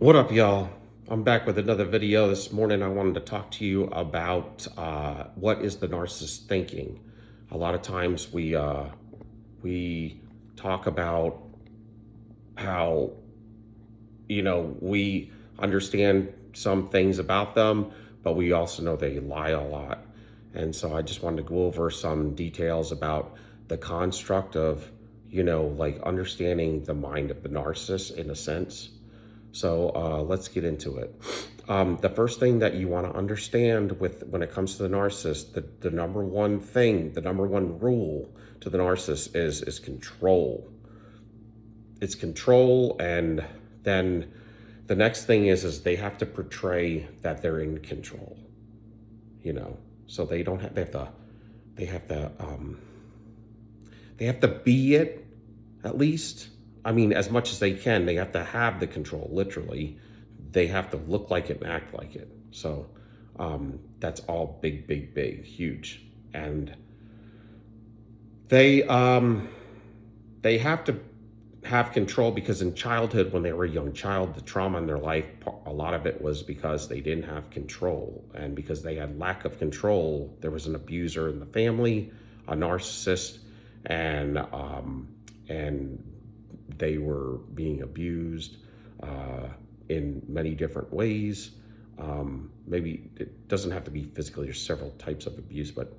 What up, y'all? I'm back with another video. This morning I wanted to talk to you about what is the narcissist thinking. A lot of times we talk about how we understand some things about them, but we also know they lie a lot. And so I just wanted to go over some details about the construct of like understanding the mind of the narcissist in a sense. So let's get into it. The first thing that you want to understand when it comes to the narcissist, the number one thing, the number one rule to the narcissist is control. It's control, and then the next thing is they have to portray that they're in control. So they don't have they have to they have to be it, at least. I mean, as much as they can, they have to have the control, literally. They have to look like it and act like it. So that's all big, big, big, huge. And they have to have control because in childhood, when they were a young child, the trauma in their life, a lot of it was because they didn't have control. And because they had lack of control, there was an abuser in the family, a narcissist, and they were being abused in many different ways. Maybe it doesn't have to be physically. There's several types of abuse, but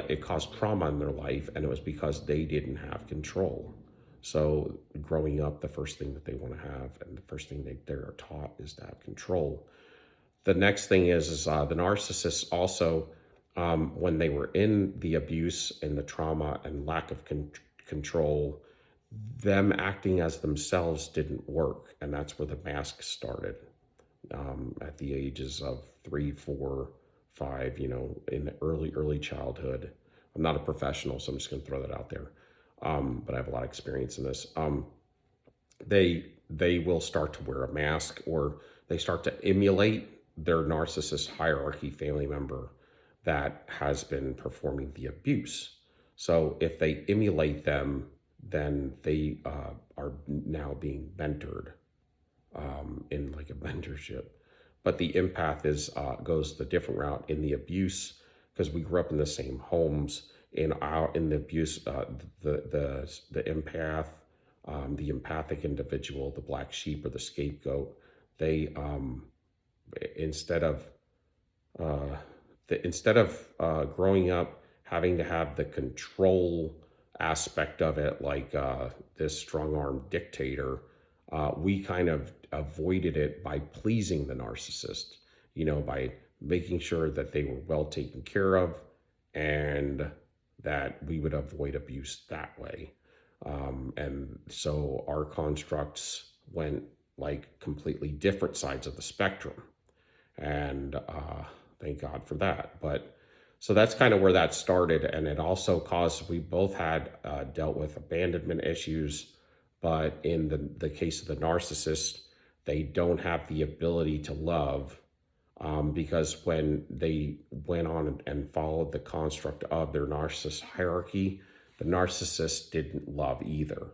it caused trauma in their life, and it was because they didn't have control. So growing up, the first thing that they want to have, and the first thing they're taught, is to have control. The next thing is the narcissists also, when they were in the abuse and the trauma and lack of control, them acting as themselves didn't work, and that's where the mask started. At the ages of 3, 4, 5, in the early childhood. I'm not a professional, so I'm just going to throw that out there. But I have a lot of experience in this. They will start to wear a mask, or they start to emulate their narcissist hierarchy family member that has been performing the abuse. So if they emulate them, then they are now being mentored in like a mentorship. But the empath goes the different route in the abuse, because we grew up in the same homes. In the abuse, the empath, the empathic individual, the black sheep or the scapegoat, they instead of growing up having to have the control aspect of it, like this strong-armed dictator, we kind of avoided it by pleasing the narcissist, by making sure that they were well taken care of, and that we would avoid abuse that way. And so our constructs went like completely different sides of the spectrum. And thank God for that. But so that's kind of where that started. And it also caused, we both had dealt with abandonment issues. But in the case of the narcissist, they don't have the ability to love, because when they went on and followed the construct of their narcissist hierarchy, the narcissist didn't love either.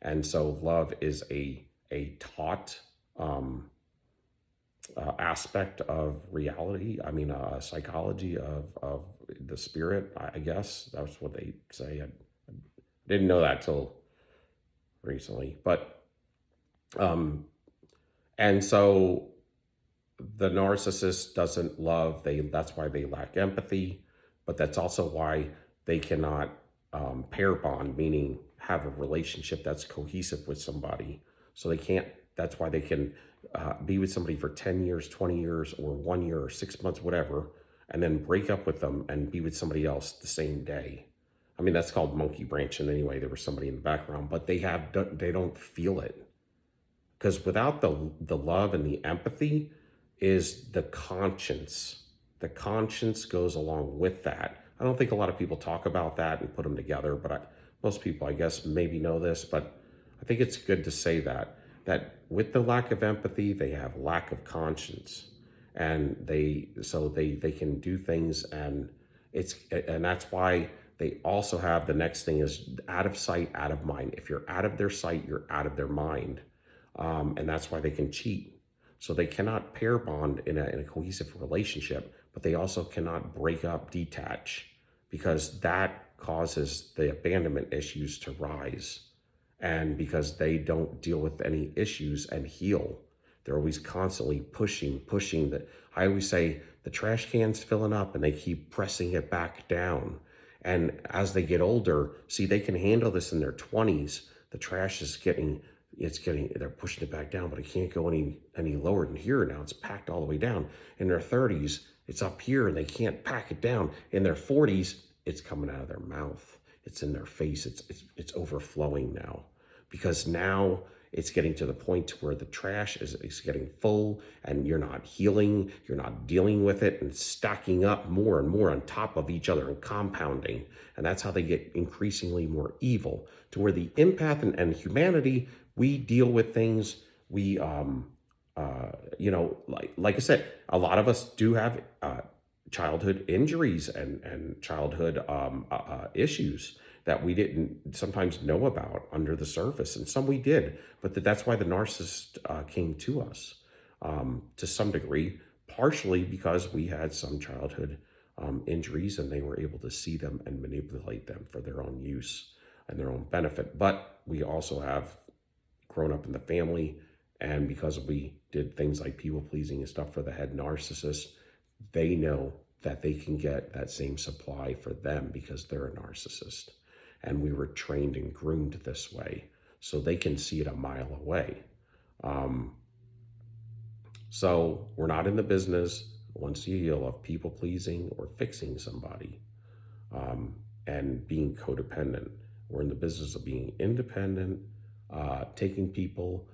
And so love is a taught aspect of reality. I mean, psychology of the spirit, I guess. That's what they say. I didn't know that till recently. But, and so the narcissist doesn't love, that's why they lack empathy, but that's also why they cannot pair bond, meaning have a relationship that's cohesive with somebody. So they can't, that's why they can be with somebody for 10 years, 20 years, or 1 year, or 6 months, whatever, and then break up with them and be with somebody else the same day. I mean, that's called monkey branching anyway. There was somebody in the background, but they don't feel it. Because without the love and the empathy is the conscience. The conscience goes along with that. I don't think a lot of people talk about that and put them together, but most people, I guess, maybe know this, but I think it's good to say that with the lack of empathy, they have lack of conscience. And they can do things, and that's why they also have, the next thing is out of sight, out of mind. If you're out of their sight, you're out of their mind. And that's why they can cheat. So they cannot pair bond in a cohesive relationship, but they also cannot break up, detach, because that causes the abandonment issues to rise. And because they don't deal with any issues and heal, they're always constantly pushing. That I always say the trash can's filling up and they keep pressing it back down. And as they get older, see, they can handle this in their 20s. The trash is they're pushing it back down, but it can't go any lower than here now. It's packed all the way down. In their 30s, it's up here and they can't pack it down. In their 40s, it's coming out of their mouth. It's in their face. It's overflowing now, because now it's getting to the point where the trash is getting full and you're not healing, you're not dealing with it, and it's stacking up more and more on top of each other and compounding. And that's how they get increasingly more evil, to where the empath and humanity, we deal with things. We, like I said, a lot of us do have childhood injuries and childhood issues that we didn't sometimes know about under the surface, and some we did. But that's why the narcissist came to us to some degree, partially because we had some childhood injuries, and they were able to see them and manipulate them for their own use and their own benefit. But we also have grown up in the family, and because we did things like people pleasing and stuff for the head narcissist, they know that they can get that same supply for them because they're a narcissist. And we were trained and groomed this way, so they can see it a mile away. So we're not in the business, once you heal, of people pleasing or fixing somebody and being codependent. We're in the business of being independent, taking people.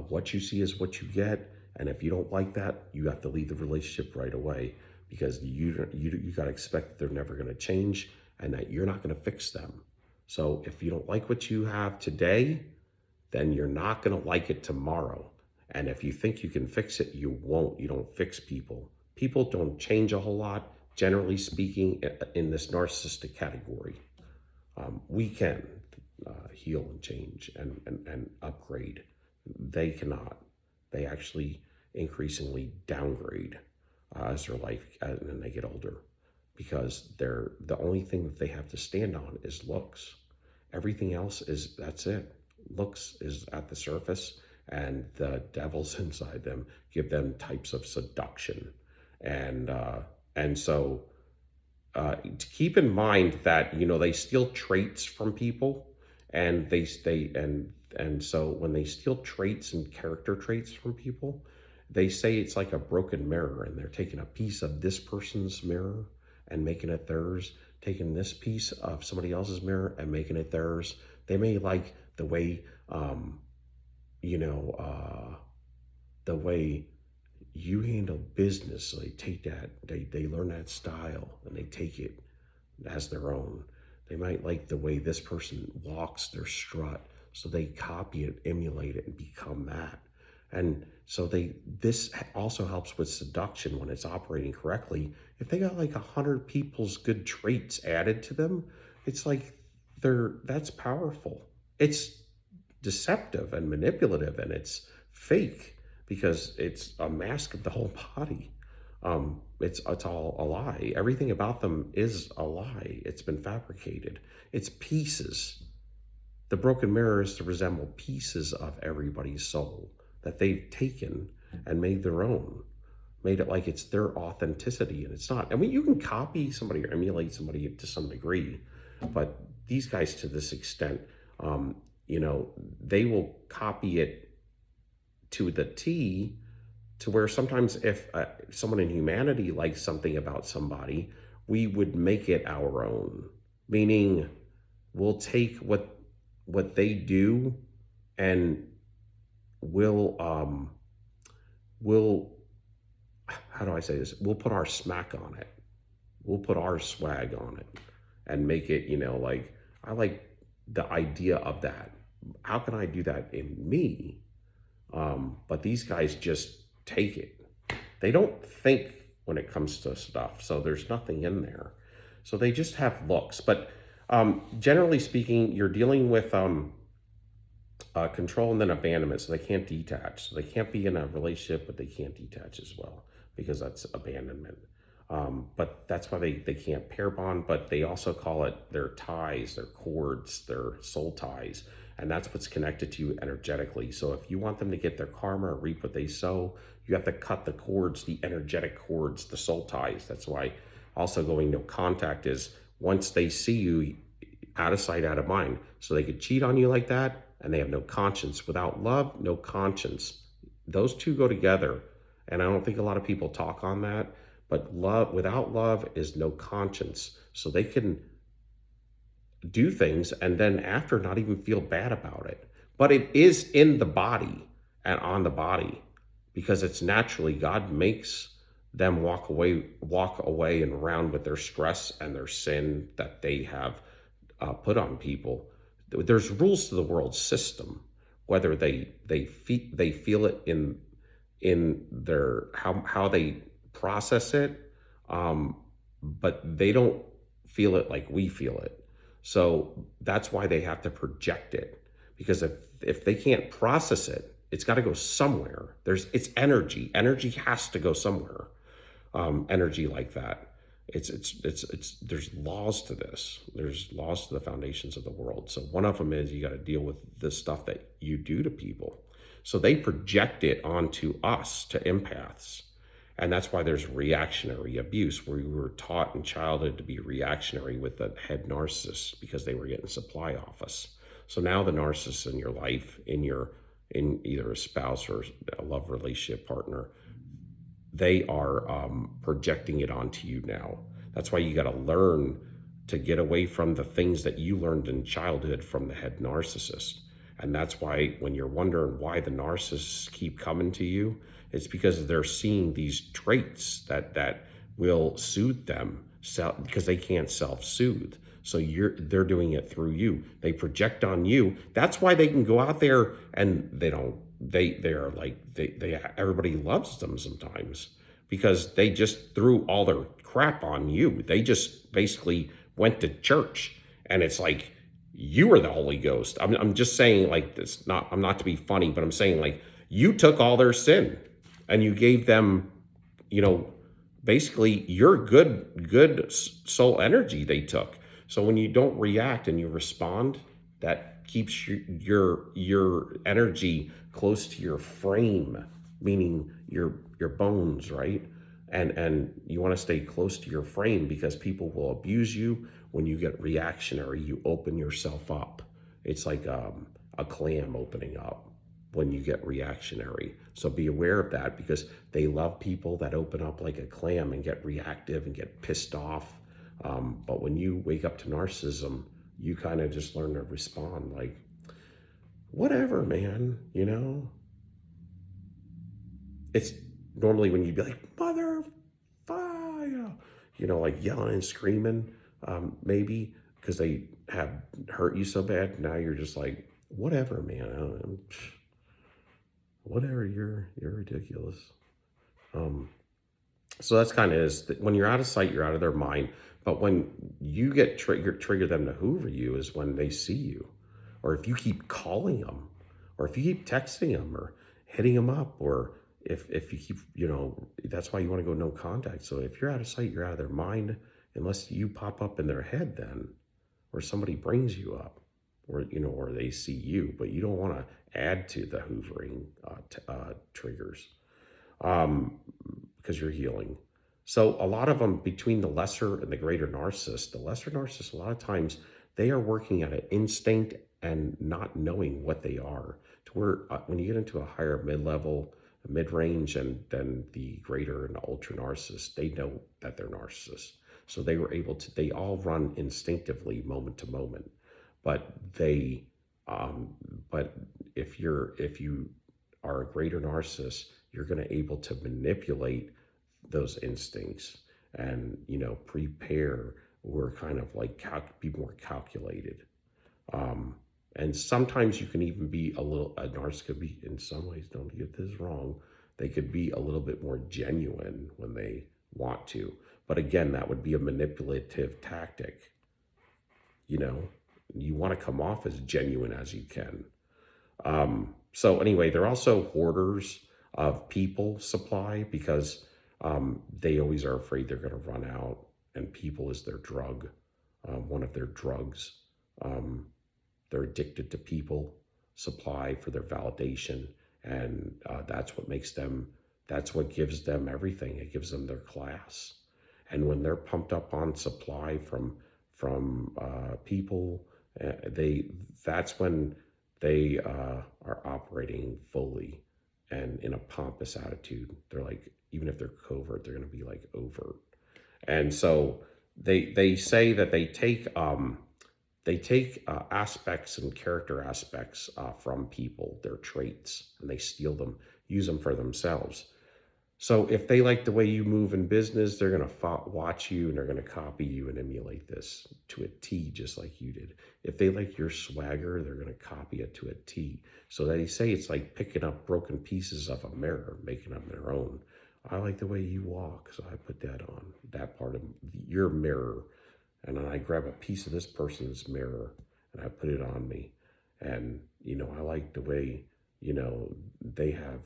What you see is what you get, and if you don't like that, you have to leave the relationship right away, because you got to expect that they're never going to change and that you're not going to fix them. So if you don't like what you have today, then you're not going to like it tomorrow. And if you think you can fix it, you won't. You don't fix people. People don't change a whole lot, generally speaking, in this narcissistic category. We can heal and change and upgrade. They cannot. They actually increasingly downgrade as their life and they get older, because the only thing that they have to stand on is looks. Everything else that's it. Looks is at the surface, and the devils inside them give them types of seduction. And so to keep in mind that, they steal traits from people, and so when they steal traits and character traits from people, they say it's like a broken mirror, and they're taking a piece of this person's mirror and making it theirs, taking this piece of somebody else's mirror and making it theirs. They may like the way, the way you handle business. So they take that, they learn that style and they take it as their own. They might like the way this person walks, their strut, so they copy it, emulate it, and become that. And so this also helps with seduction when it's operating correctly. If they got like 100 people's good traits added to them, it's like that's powerful. It's deceptive and manipulative, and it's fake because it's a mask of the whole body. It's all a lie. Everything about them is a lie. It's been fabricated. It's pieces. The broken mirror is to resemble pieces of everybody's soul that they've taken and made their own, made it like it's their authenticity, and it's not. I mean, you can copy somebody or emulate somebody to some degree, but these guys, to this extent, they will copy it to the T, to where sometimes if someone in humanity likes something about somebody, we would make it our own. Meaning, we'll take what they do and we'll how do I say this? We'll put our smack on it. We'll put our swag on it and make it, like, I like the idea of that. How can I do that in me? But these guys just take it. They don't think when it comes to stuff, so there's nothing in there. So they just have looks. But generally speaking, you're dealing with Control and then abandonment. So they can't detach. So they can't be in a relationship, but they can't detach as well because that's abandonment. But that's why they can't pair bond, but they also call it their ties, their cords, their soul ties. And that's what's connected to you energetically. So if you want them to get their karma or reap what they sow, you have to cut the cords, the energetic cords, the soul ties. That's why also going no contact is once they see you, out of sight, out of mind. So they could cheat on you like that and they have no conscience. Without love, no conscience. Those two go together. And I don't think a lot of people talk on that. But love, without love, is no conscience. So they can do things and then after not even feel bad about it. But it is in the body and on the body because it's naturally God makes them walk away and around with their stress and their sin that they have put on people. There's rules to the world system, whether they feel it in their how they process it, but they don't feel it like we feel it. So that's why they have to project it because if they can't process it, it's got to go somewhere. It's energy. Energy has to go somewhere. Energy like that. It's there's laws to this. There's laws to the foundations of the world. So one of them is you got to deal with the stuff that you do to people. So they project it onto us, to empaths. And that's why there's reactionary abuse, where we were taught in childhood to be reactionary with the head narcissist because they were getting supply off us. So now the narcissist in your life, in either a spouse or a love relationship partner, they are projecting it onto you now. That's why you got to learn to get away from the things that you learned in childhood from the head narcissist. And that's why when you're wondering why the narcissists keep coming to you, it's because they're seeing these traits that will soothe them because they can't self-soothe. So they're doing it through you. They project on you. That's why they can go out there and they don't they're like they everybody loves them sometimes because they just threw all their crap on you. They just basically went to church and it's like you are the Holy Ghost. I'm just saying like this not I'm not to be funny, but I'm saying like you took all their sin and you gave them, you know, basically your good soul energy they took. So when you don't react and you respond, that keeps your energy close to your frame, meaning your bones, right? And you want to stay close to your frame because people will abuse you. When you get reactionary, you open yourself up. It's like a clam opening up when you get reactionary. So be aware of that because they love people that open up like a clam and get reactive and get pissed off. But when you wake up to narcissism, you kind of just learn to respond like, whatever, man, you know? It's normally when you'd be like, mother fire, you know, like yelling and screaming, maybe because they have hurt you so bad. Now you're just like, whatever, man. Whatever, you're ridiculous. So that's kind of is when you're out of sight, you're out of their mind. But when you get trigger them to hoover you is when they see you, or if you keep calling them, or if you keep texting them, or hitting them up, or if you keep, you know, that's why you want to go no contact. So if you're out of sight, you're out of their mind, unless you pop up in their head then, or somebody brings you up, or you know, or they see you. But you don't want to add to the hoovering triggers. Because you're healing. So a lot of them between the lesser and the greater narcissist, the lesser narcissist, a lot of times they are working at an instinct and not knowing what they are. To where when you get into a higher mid-level, mid-range, and then the greater and the ultra narcissist, they know that they're narcissists. So they were able to, they all run instinctively moment to moment. But they, but if you are a greater narcissist, you're going to able to manipulate those instincts and, you know, prepare or kind of like be more calculated. And sometimes you can even be a narcissist could be, in some ways, don't get this wrong, they could be a little bit more genuine when they want to. But again, that would be a manipulative tactic. You know, you want to come off as genuine as you can. So anyway, they're also hoarders of people supply because they always are afraid they're going to run out, and people is their drug, one of their drugs. Um, they're addicted to people supply for their validation, and that's what makes them. That's what gives them everything. It gives them their class, and when they're pumped up on supply from people, they that's when they are operating fully and in a pompous attitude. They're like, even if they're covert, they're going to be like overt. And so they say that they take aspects and character aspects from people, their traits, and they steal them, use them for themselves. So if they like the way you move in business, they're going to watch you and they're going to copy you and emulate this to a T, just like you did. If they like your swagger, they're going to copy it to a T. So they say it's like picking up broken pieces of a mirror, making them their own. I like the way you walk, so I put that on that part of your mirror. And then I grab a piece of this person's mirror and I put it on me. And, I like the way, they have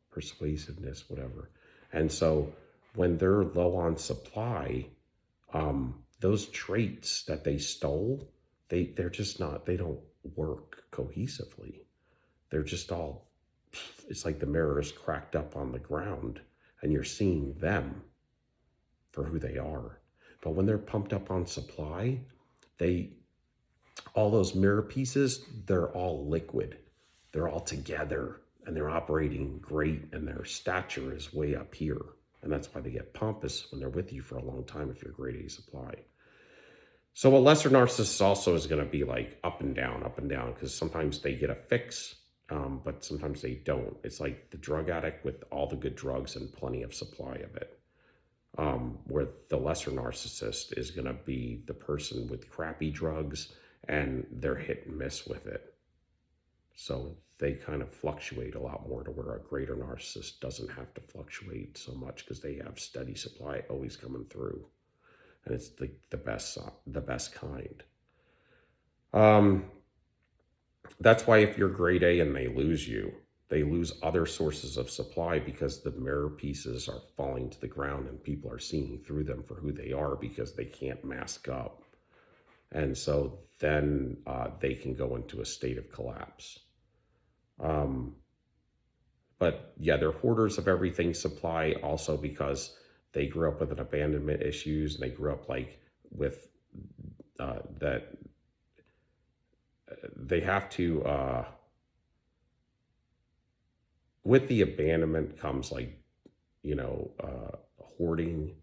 persuasiveness, whatever. And so when they're low on supply, those traits that they stole, they're just not, they don't work cohesively. They're just all, it's like the mirror is cracked up on the ground and you're seeing them for who they are. But when they're pumped up on supply, they, all those mirror pieces, they're all liquid. They're all together and they're operating great and their stature is way up here. And that's why they get pompous when they're with you for a long time if you're grade A supply. So a lesser narcissist also is going to be like up and down, because sometimes they get a fix, but sometimes they don't. It's like the drug addict with all the good drugs and plenty of supply of it. Where the lesser narcissist is going to be the person with crappy drugs and they're hit and miss with it. So they kind of fluctuate a lot more to where a greater narcissist doesn't have to fluctuate so much because they have steady supply always coming through. And it's the best kind. That's why if you're grade A and they lose other sources of supply because the mirror pieces are falling to the ground and people are seeing through them for who they are because they can't mask up. And so then they can go into a state of collapse. But yeah, they're hoarders of everything supply also because they grew up with an abandonment issues and they grew up like with that they have to with the abandonment comes like hoarding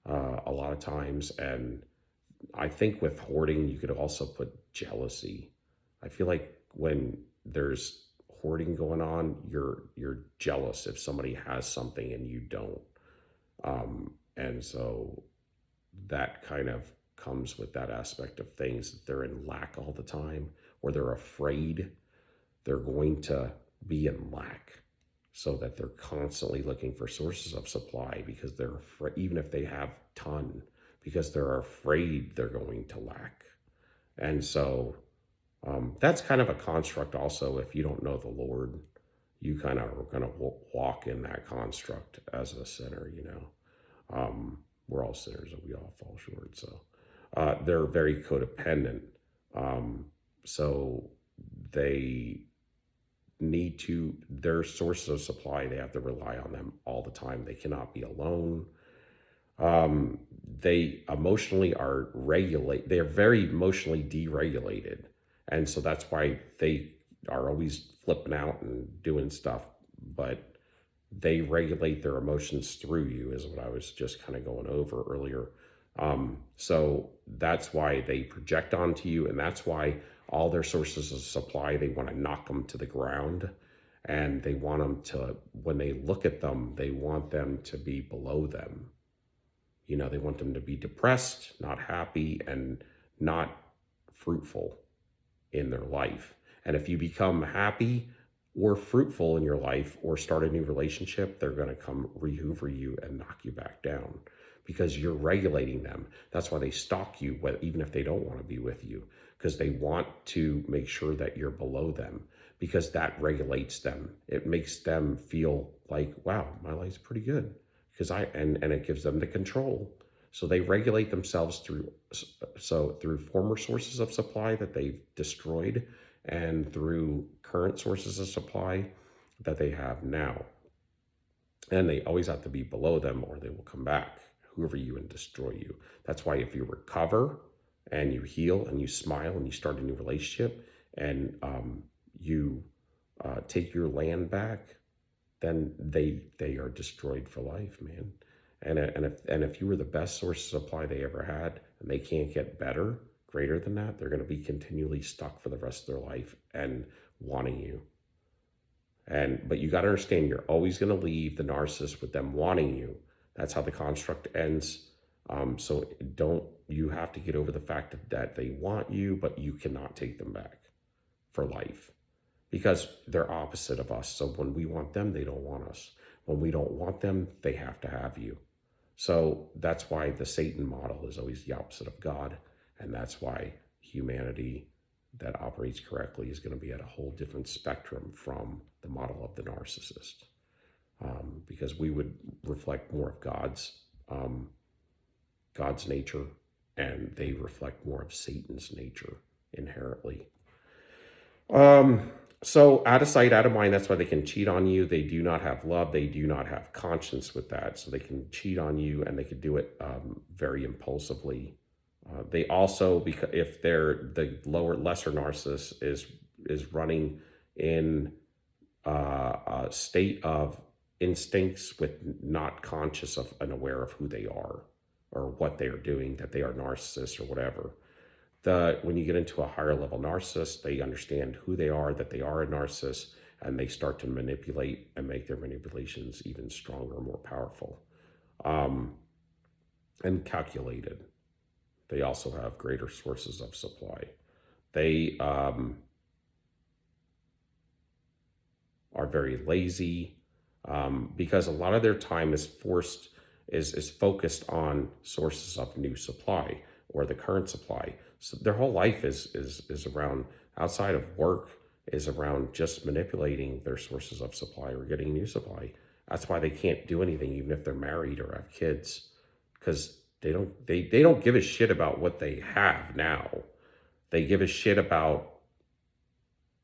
a lot of times. And I think with hoarding you could also put jealousy. I feel like when there's hoarding going on, you're jealous if somebody has something and you don't. And so that kind of comes with that aspect of things, that they're in lack all the time, or they're afraid they're going to be in lack, so that they're constantly looking for sources of supply because they're afraid, even if they have ton, because they're afraid they're going to lack. And so that's kind of a construct also. If you don't know the Lord, you kind of are going to walk in that construct as a sinner, we're all sinners and we all fall short. So they're very codependent. So they need to, their sources of supply, they have to rely on them all the time. They cannot be alone. They emotionally are they're very emotionally deregulated. And so that's why they are always flipping out and doing stuff, but they regulate their emotions through you, is what I was just kind of going over earlier. So that's why they project onto you, and that's why all their sources of supply, they want to knock them to the ground, and they want them to, when they look at them, they want them to be below them. They want them to be depressed, not happy, and not fruitful in their life. And if you become happy or fruitful in your life or start a new relationship, they're going to come re-hoover you and knock you back down because you're regulating them. That's why they stalk you, even if they don't want to be with you, because they want to make sure that you're below them, because that regulates them. It makes them feel like, wow, my life's pretty good because and it gives them the control. So they regulate themselves through former sources of supply that they've destroyed and through current sources of supply that they have now. And they always have to be below them or they will come back, whoever you, and destroy you. That's why if you recover and you heal and you smile and you start a new relationship and you take your land back, then they are destroyed for life, man. And if you were the best source of supply they ever had and they can't get better, greater than that, they're going to be continually stuck for the rest of their life and wanting you. But you got to understand, you're always going to leave the narcissist with them wanting you. That's how the construct ends. So you have to get over the fact that they want you, but you cannot take them back for life because they're opposite of us. So when we want them, they don't want us. When we don't want them, they have to have you. So that's why the Satan model is always the opposite of God. And that's why humanity that operates correctly is going to be at a whole different spectrum from the model of the narcissist, because we would reflect more of God's nature, and they reflect more of Satan's nature inherently. So out of sight, out of mind, that's why they can cheat on you. They do not have love. They do not have conscience with that. So they can cheat on you and they can do it very impulsively. They also, because if they're the lesser narcissist is running in a state of instincts with not conscious of and aware of who they are or what they are doing, that they are narcissists or whatever. When you get into a higher level narcissist, they understand who they are, that they are a narcissist, and they start to manipulate and make their manipulations even stronger, more powerful, and calculated. They also have greater sources of supply. They are very lazy because a lot of their time is focused on sources of new supply or the current supply. So their whole life is around, outside of work, is around just manipulating their sources of supply or getting new supply. That's why they can't do anything, even if they're married or have kids, because they don't give a shit about what they have now. They give a shit about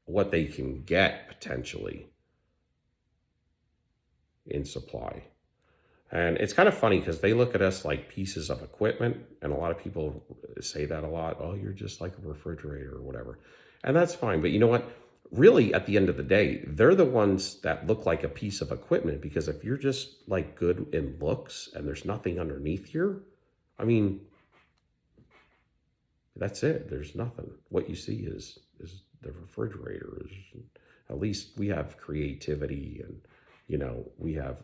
what they can get potentially in supply. And it's kind of funny because they look at us like pieces of equipment. And a lot of people say that a lot. Oh, you're just like a refrigerator or whatever. And that's fine. But you know what? Really, at the end of the day, they're the ones that look like a piece of equipment, because if you're just like good in looks and there's nothing underneath here, I mean, that's it. There's nothing. What you see is the refrigerator. At least we have creativity and, we have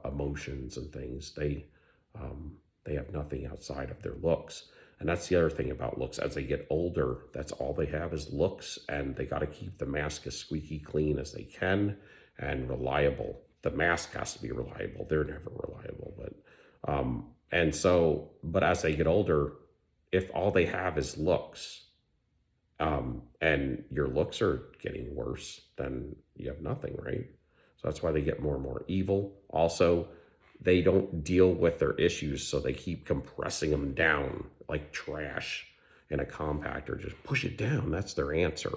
emotions and things. They have nothing outside of their looks. And that's the other thing about looks. As they get older, that's all they have is looks, and they got to keep the mask as squeaky clean as they can and reliable. The mask has to be reliable. They're never reliable, but as they get older, if all they have is looks, and your looks are getting worse, then you have nothing, right? So that's why they get more and more evil. Also, they don't deal with their issues, so they keep compressing them down like trash in a compactor. Just push it down. That's their answer.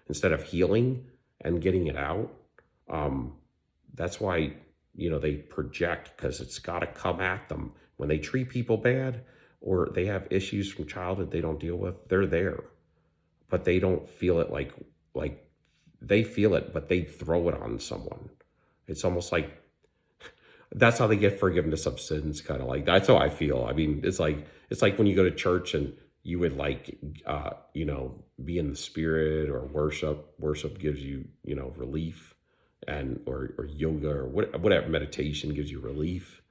Instead of healing and getting it out. That's why, they project, because it's got to come at them. When they treat people bad or they have issues from childhood they don't deal with, they're there. But they don't feel it like they feel it, but they throw it on someone. It's almost like that's how they get forgiveness of sins, kind of like that's how I feel. I mean, it's like when you go to church and you would be in the spirit, or worship gives you, relief, and or yoga or whatever, meditation gives you relief,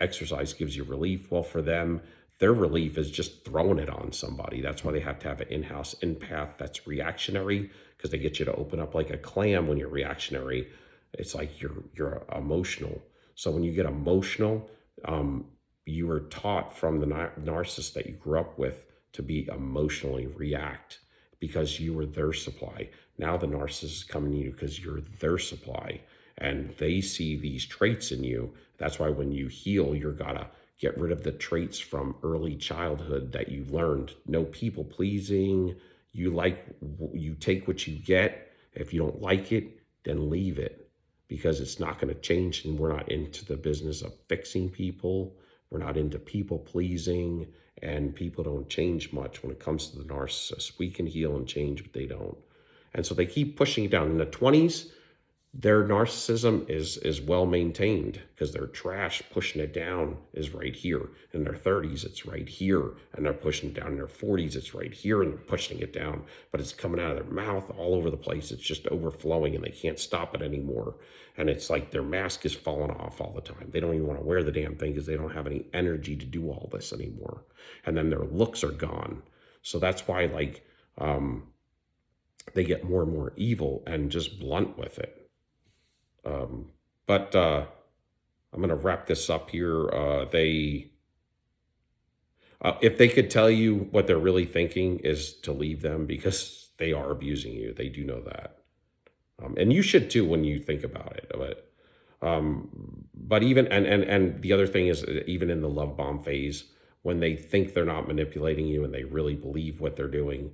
exercise gives you relief. Well, for them, their relief is just throwing it on somebody. That's why they have to have an in-house empath that's reactionary, because they get you to open up like a clam when you're reactionary. It's like you're emotional. So when you get emotional, you were taught from the narcissist that you grew up with to be emotionally react. because you were their supply. Now the narcissist is coming to you because you're their supply, and they see these traits in you. That's why when you heal, you're gotta get rid of the traits from early childhood that you learned. No people pleasing. You take what you get. If you don't like it, then leave it, because it's not going to change. And we're not into the business of fixing people. We're not into people pleasing, and people don't change much when it comes to the narcissist. We can heal and change, but they don't. And so they keep pushing it down. In the 20s, their narcissism is well maintained because their trash pushing it down is right here. In their 30s, it's right here, and they're pushing it down. In their 40s, it's right here, and they're pushing it down, but it's coming out of their mouth all over the place. It's just overflowing, and they can't stop it anymore. And it's like their mask is falling off all the time. They don't even want to wear the damn thing because they don't have any energy to do all this anymore. And then their looks are gone. So that's why, like, they get more and more evil and just blunt with it. But I'm going to wrap this up here. If they could tell you what they're really thinking is to leave them, because they are abusing you. They do know that. And you should too when you think about it. But even, and the other thing is, even in the love bomb phase, when they think they're not manipulating you and they really believe what they're doing,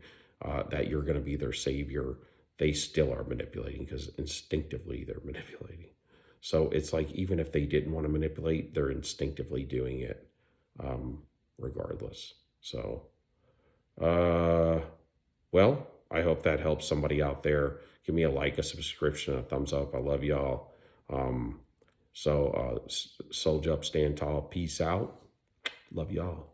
that you're going to be their savior, they still are manipulating, because instinctively they're manipulating. So it's like, even if they didn't want to manipulate, they're instinctively doing it, regardless. So, well, I hope that helps somebody out there. Give me a like, a subscription, a thumbs up. I love y'all. Soldier up, stand tall. Peace out. Love y'all.